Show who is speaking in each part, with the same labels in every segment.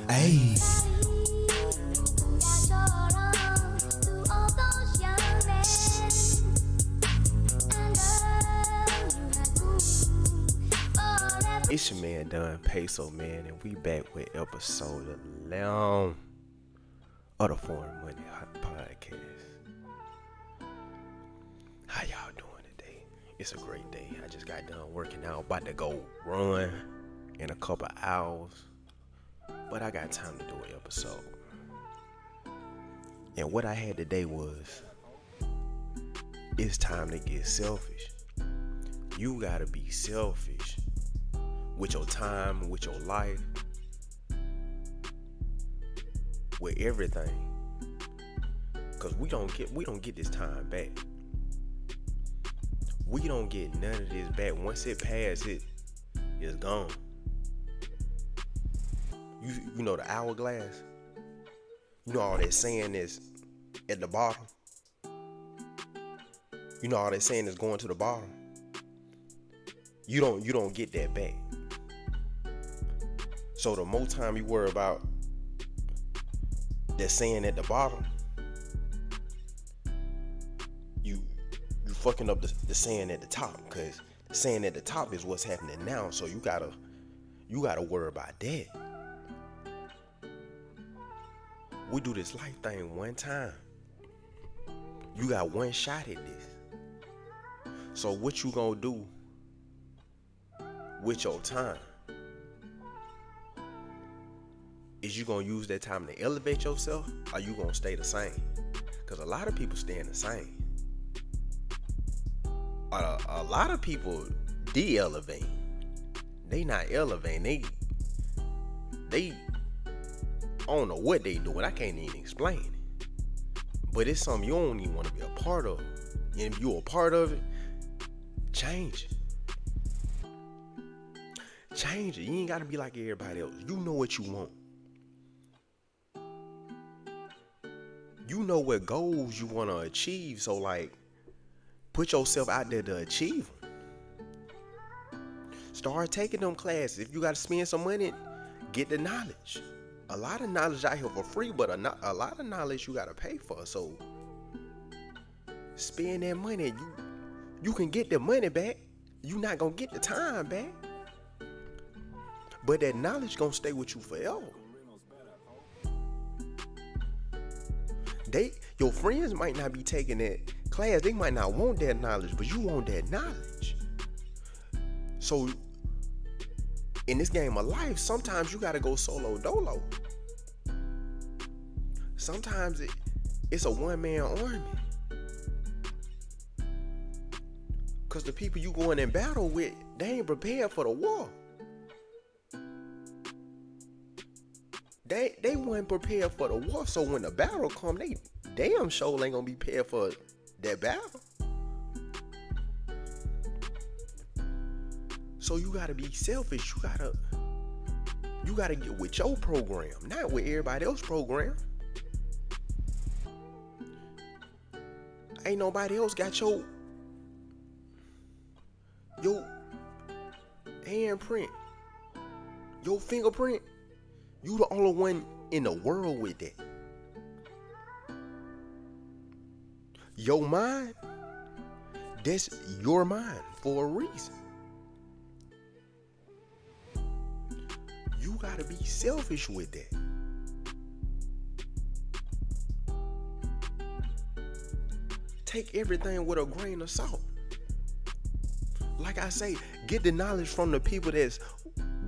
Speaker 1: Hey. It's your man Don Peso, man, and we back with episode 11 of the Foreign Money Podcast. How y'all doing today? It's a great day. I just got done working out, about to go run in a couple hours, but I got time to do an episode. And what I had today was, it's time to get selfish. You gotta be selfish with your time, with your life, with everything. Cause we don't get this time back. We don't get none of this back. Once it passes, it's gone. You know the hourglass? You know all that sand is at the bottom? You know all that sand is going to the bottom? You don't get that back. So the more time you worry about that sand at the bottom, you fucking up the sand at the top, because the sand at the top is what's happening now. So you gotta worry about that. We do this life thing one time. You got one shot at this. So what you gonna do with your time? Is you gonna use that time to elevate yourself, or you gonna stay the same? Because a lot of people staying the same. A lot of people de-elevate. They not elevating. They I don't know what they doing. I can't even explain it. But it's something you don't even want to be a part of. And if you're a part of it, change it. Change it. You ain't gotta be like everybody else. You know what you want. You know what goals you want to achieve, so like, put yourself out there to achieve them. Start taking them classes. If you got to spend some money, get the knowledge. A lot of knowledge out here for free, but a lot of knowledge you got to pay for. So spend that money. You can get the money back. You not going to get the time back. But that knowledge going to stay with you forever. Your friends might not be taking that class. They might not want that knowledge, but you want that knowledge. So in this game of life, sometimes you gotta go solo dolo. Sometimes it's a one-man army. Cause the people you going in battle with, they ain't prepared for the war. They weren't prepared for the war, so when the battle come, they damn sure ain't gonna be prepared for that battle. So you gotta be selfish. You gotta get with your program, not with everybody else's program. Ain't nobody else got your handprint, your fingerprint. You the only one in the world with that. Your mind, that's your mind for a reason. You gotta be selfish with that. Take everything with a grain of salt. Like I say, get the knowledge from the people that's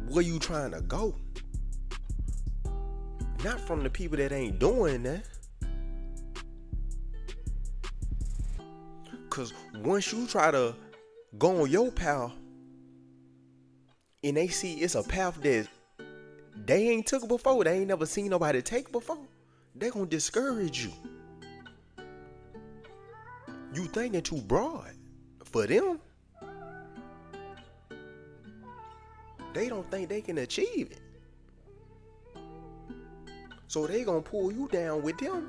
Speaker 1: where you trying to go. Not from the people that ain't doing that. Cause once you try to go on your path and they see it's a path that they ain't took before, they ain't never seen nobody take before, they gonna discourage you. You thinking too broad for them. They don't think they can achieve it. So they gonna pull you down with them.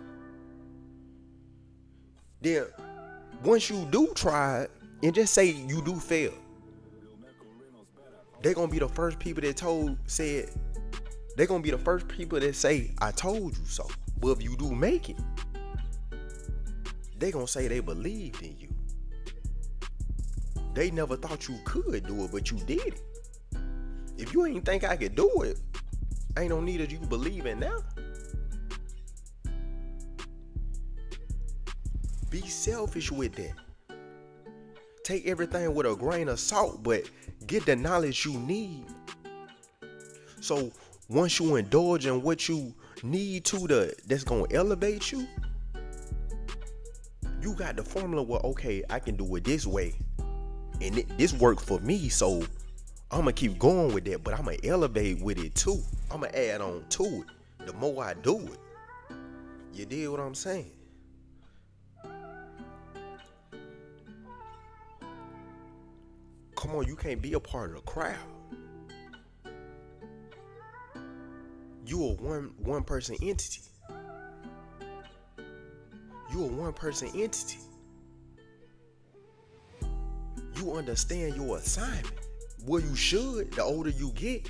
Speaker 1: Then once you do try it, and just say you do fail, they gonna be the first people that said, They're gonna be the first people that say, I told you so. But if you do make it, they gonna say they believed in you. They never thought you could do it, but you did it. If you ain't think I could do it, ain't no need of you believing now. Be selfish with that. Take everything with a grain of salt, but get the knowledge you need. So once you indulge in what you need that's gonna elevate you, you got the formula where, okay, I can do it this way, and this worked for me, so I'm gonna keep going with that, but I'm gonna elevate with it too. I'm gonna add on to it the more I do it. You dig what I'm saying? Come on, you can't be a part of the crowd. You a one person entity. You a one person entity. You understand your assignment. Well, you should, the older you get.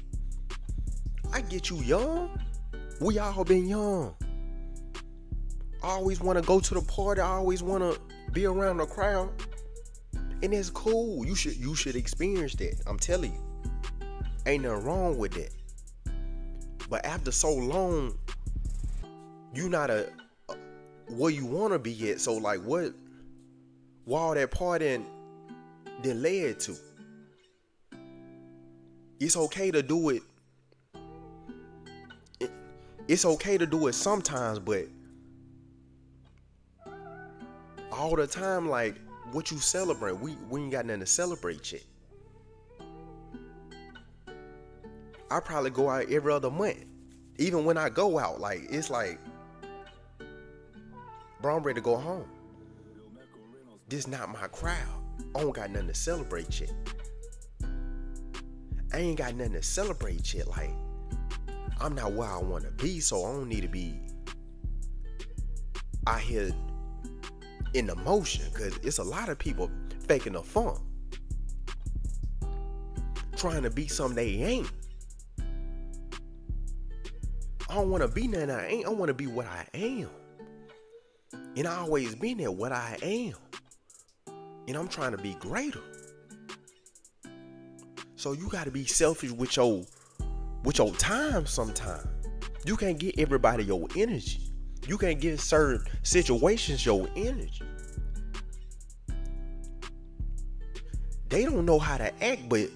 Speaker 1: I get you young. We all been young. I always want to go to the party. I always want to be around the crowd. And that's cool. You should experience that. I'm telling you. Ain't nothing wrong with that. But after so long, you not where you want to be yet. So like what all that partying then led to? It's okay to do it. It's okay to do it sometimes, but all the time, like, what you celebrate? We ain't got nothing to celebrate yet. I probably go out every other month. Even when I go out, like, it's like, bro, I'm ready to go home. This not my crowd. I don't got nothing to celebrate yet. I ain't got nothing to celebrate yet. Like, I'm not where I want to be, so I don't need to be out here in the motion, because it's a lot of people faking the funk, trying to be something they ain't. I don't want to be nothing I ain't. I want to be what I am. And I always been there, what I am. And I'm trying to be greater. So you got to be selfish with your time sometimes. You can't get everybody your energy. You can't give certain situations your energy. They don't know how to act, but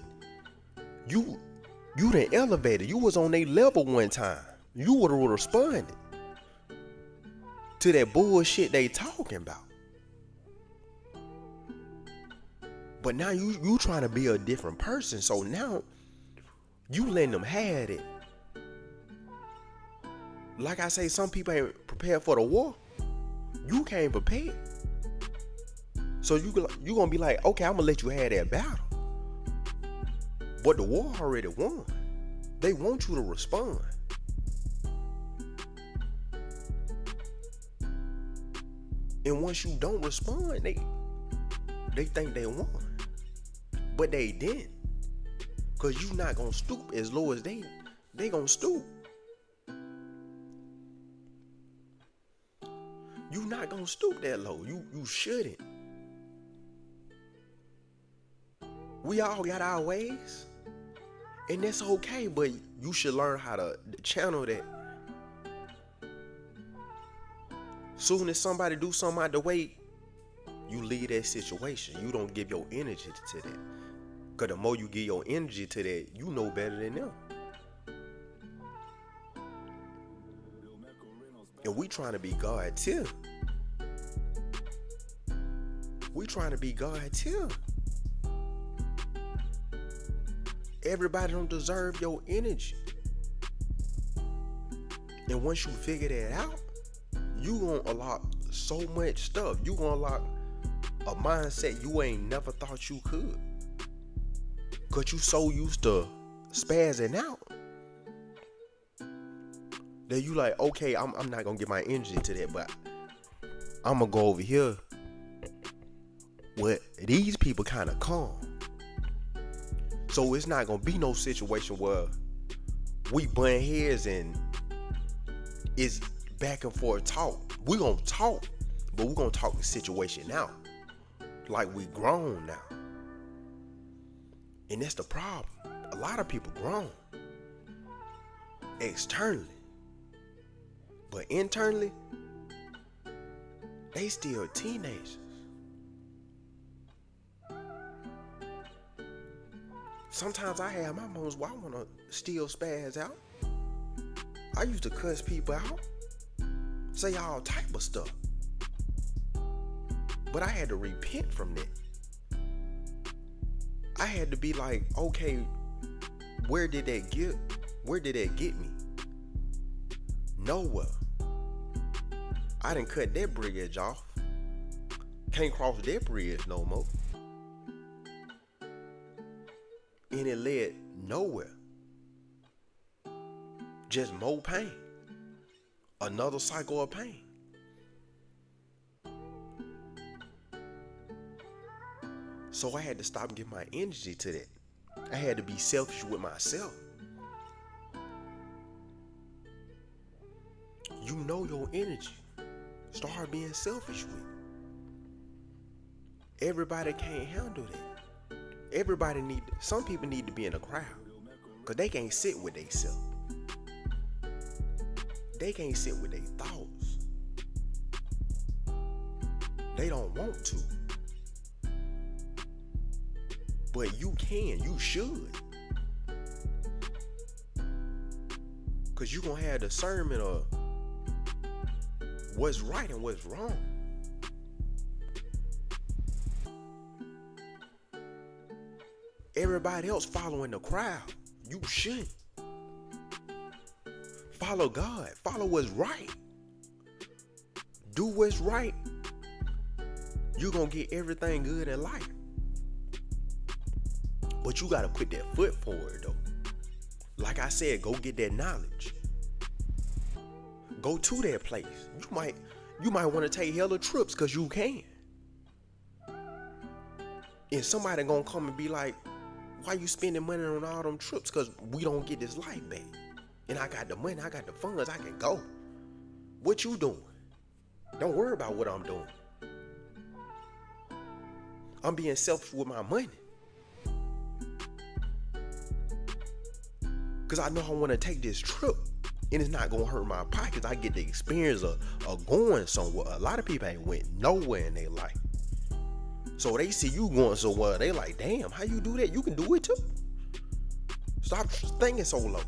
Speaker 1: you done elevated. You was on their level one time. You would have responded to that bullshit they talking about. But now you trying to be a different person. So now you letting them have it. Like I say, some people ain't prepared for the war. You can't prepare. So you gonna be like, okay, I'm gonna let you have that battle. But the war already won. They want you to respond. And once you don't respond, they think they won. But they didn't. Cause you not gonna stoop as low as they gonna stoop. You not gonna stoop that low. You shouldn't. We all got our ways. And that's okay, but you should learn how to channel that. Soon as somebody do something out the way, you leave that situation. You don't give your energy to that. Cause the more you give your energy to that, you know better than them. And we trying to be God too. We trying to be God too. Everybody don't deserve your energy. And once you figure that out, you gonna unlock so much stuff. You gonna unlock a mindset you ain't never thought you could. Cause you so used to spazzing out that you like, okay, I'm not gonna give my energy to that, but I'm gonna go over here where these people kind of calm. So it's not gonna be no situation where we butt heads and it's back and forth talk. We gonna talk, but we gonna talk the situation out like we grown now. And that's the problem. A lot of people grown externally, but internally they still teenagers. Sometimes I have my moments where I want to still spaz out. I used to cuss people out, say all type of stuff, but I had to repent from that. I had to be like, okay, where did that get me? Nowhere. I didn't cut that bridge off. Can't cross that bridge no more. And it led nowhere. Just more pain. Another cycle of pain. So I had to stop and give my energy to that. I had to be selfish with myself. You know your energy. Start being selfish with it. Everybody can't handle that. Some people need to be in a crowd. Because they can't sit with themselves. They can't sit with their thoughts. They don't want to. But you can, you should. Because you're going to have discernment of what's right and what's wrong. Everybody else following the crowd. You shouldn't. Follow God. Follow what's right. Do what's right. You're going to get everything good in life. But you got to put that foot forward though. Like I said, go get that knowledge. Go to that place. You might want to take hella trips because you can. And somebody gonna come and be like, why you spending money on all them trips? Because we don't get this life back. And I got the money, I got the funds, I can go. What you doing? Don't worry about what I'm doing. I'm being selfish with my money. Because I know I want to take this trip. And it's not going to hurt my pockets. I get the experience of going somewhere. A lot of people ain't went nowhere in their life. So they see you going somewhere. They like, damn, how you do that? You can do it too. Stop thinking so low.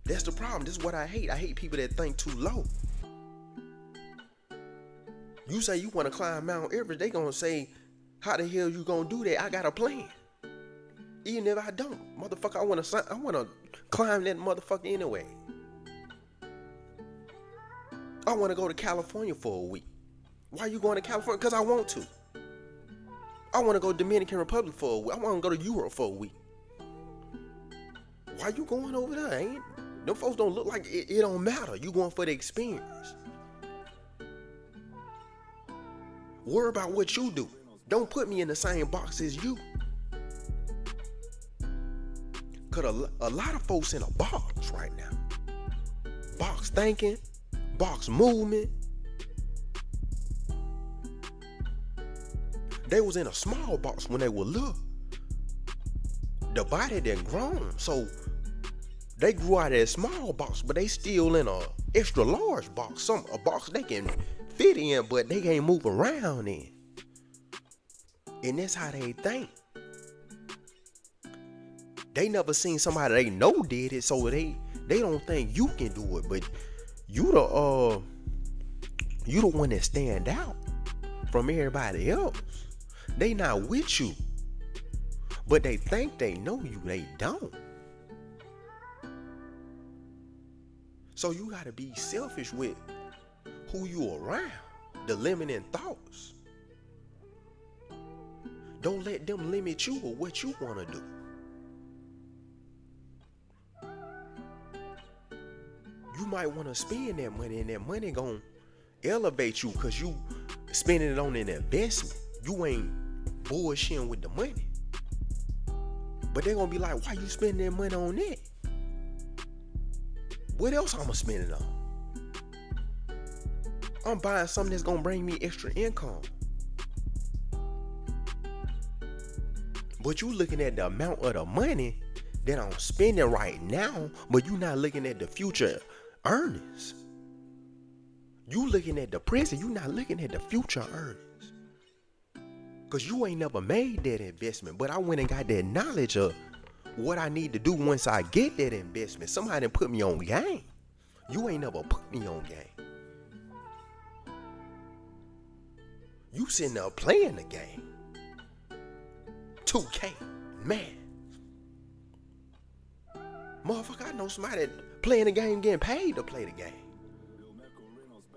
Speaker 1: That's the problem. This is what I hate. I hate people that think too low. You say you want to climb Mount Everest. They going to say, how the hell you going to do that? I got a plan. Even if I don't, motherfucker, I want to climb that motherfucker anyway. I want to go to California for a week. Why you going to California? Because I want to. I want to go to Dominican Republic for a week. I want to go to Europe for a week. Why you going over there? Them folks don't look like it don't matter. You going for the experience. Worry about what you do. Don't put me in the same box as you. Because a lot of folks in a box right now. Box thinking, box movement. They was in a small box when they were little. The body done grown, so they grew out of that small box, but they still in a extra large box. A box they can fit in, but they can't move around in. And that's how they think. They never seen somebody they know did it, so they don't think you can do it. But you the one that stand out from everybody else. They not with you, but they think they know you. They don't. So you gotta be selfish with who you around. The limiting thoughts. Don't let them limit you with what you wanna do. You might want to spend that money, and that money gonna elevate you because you spending it on an investment. You ain't bullshitting with the money. But they're gonna be like, why you spending that money on that? What else I'ma spend it on? I'm buying something that's gonna bring me extra income. But you looking at the amount of the money that I'm spending right now, but you not looking at the future earnings. You looking at the present, you not looking at the future earnings. Cause you ain't never made that investment, but I went and got that knowledge of what I need to do once I get that investment. Somebody done put me on game. You ain't never put me on game. You sitting there playing the game. 2K, man. Motherfucker, I know somebody playing the game getting paid to play the game.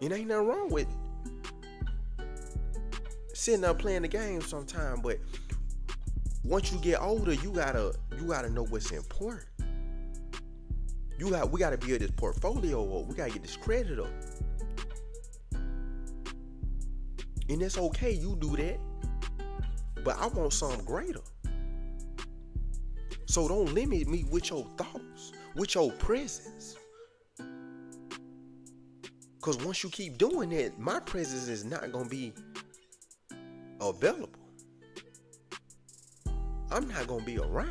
Speaker 1: It ain't nothing wrong with sitting there playing the game sometime, but once you get older, you gotta know what's important. We gotta build this portfolio up. We gotta get this credit up. And it's okay, you do that. But I want something greater. So don't limit me with your thoughts, with your presence. Because once you keep doing that, my presence is not going to be available. I'm not going to be around.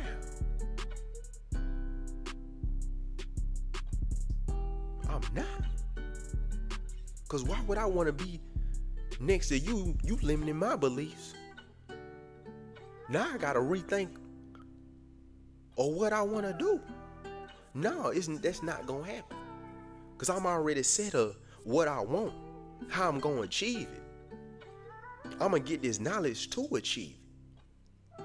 Speaker 1: I'm not. Because why would I want to be next to you? You limiting my beliefs. Now I got to rethink of what I want to do. No, that's not going to happen. Because I'm already set of what I want, how I'm going to achieve it. I'm going to get this knowledge to achieve it.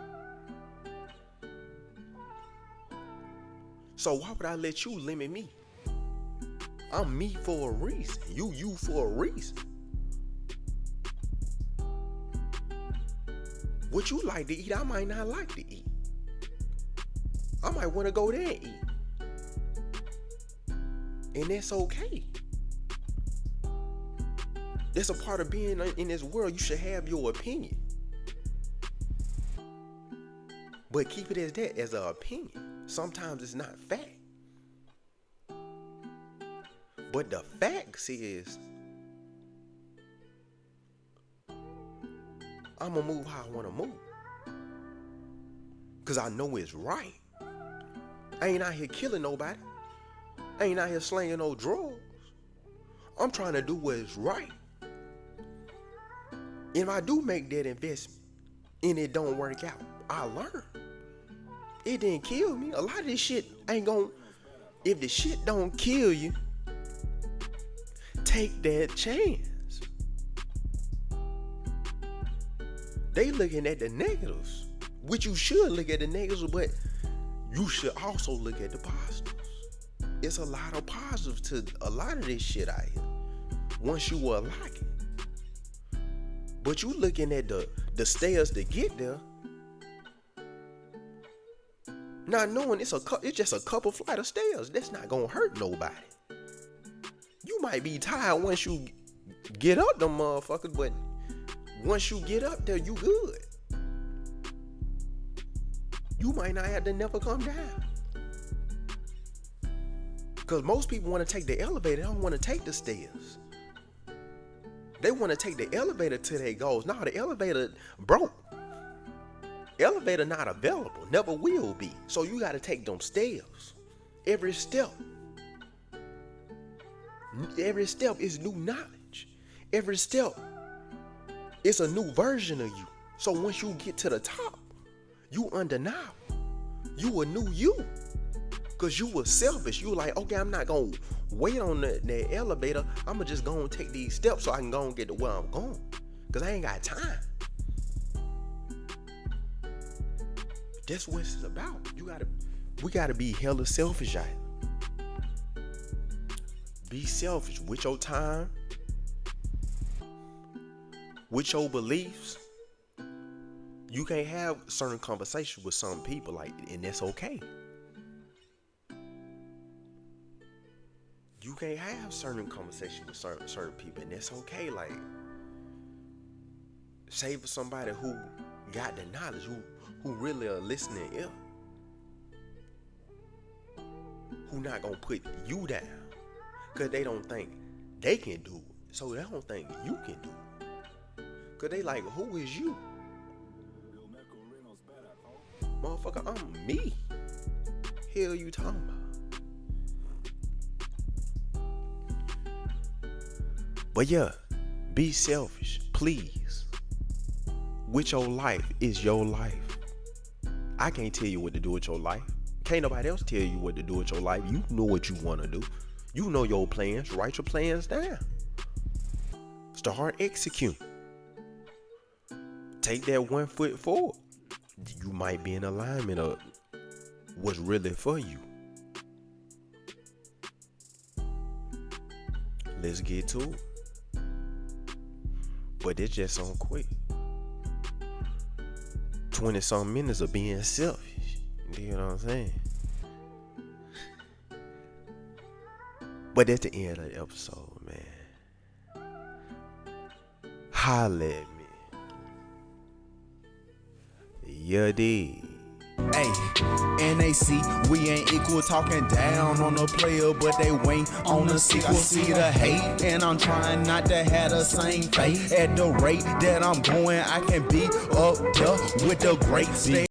Speaker 1: So why would I let you limit me? I'm me for a reason. You for a reason. What you like to eat, I might not like to eat. I might want to go there and eat. And that's okay. That's a part of being in this world. You should have your opinion. But keep it as that, as an opinion. Sometimes it's not fact. But the facts is, I'm going to move how I want to move. Because I know it's right. I ain't out here killing nobody. I ain't out here slinging no drugs. I'm trying to do what is right. If I do make that investment and it don't work out, I learn. It didn't kill me. A lot of this shit ain't gonna, if the shit don't kill you, take that chance. They looking at the negatives, which you should look at the negatives, but you should also look at the positives. It's a lot of positives to a lot of this shit out here once you will like it. But you looking at the stairs to get there, not knowing it's just a couple flight of stairs. That's not gonna hurt nobody. You might be tired once you get up them motherfuckers, but once you get up there, you good. You might not have to never come down. Because most people want to take the elevator, they don't want to take the stairs. They want to take the elevator to their goals. No, the elevator broke. Elevator not available, never will be. So you got to take them stairs. Every step is new knowledge. Every step is a new version of you. So once you get to the top, you undeniable. You a new you. Because you were selfish. You were like, okay, I'm not going to wait on the elevator. I'm going to just go and take these steps so I can go and get to where I'm going. Because I ain't got time. That's what it's about. We got to be hella selfish out here. Be selfish with your time, with your beliefs. You can't have certain conversations with some people, and that's okay. You can't have certain conversations with certain people, and that's okay. Like, say for somebody who got the knowledge, who really are listening ear. who not gonna put you down, cause they don't think they can do it. So they don't think you can do it. Cause they like, who is you? Motherfucker, I'm me. Hell you talking about? But yeah, be selfish, please. With your life is your life. I can't tell you what to do with your life. Can't nobody else tell you what to do with your life. You know what you want to do. You know your plans. Write your plans down. Start execute. Take that 1 foot forward. You might be in alignment of what's really for you. Let's get to it. But it's just on quick. 20-something minutes of being selfish. You know what I'm saying? But that's the end of the episode, man. Holla at me. Yeah, dig.
Speaker 2: Hey, NAC, we ain't equal, talking down on the player, but they wait on the sequel. I see the hate, and I'm trying not to have the same fate. At the rate that I'm going, I can be up there with the greats.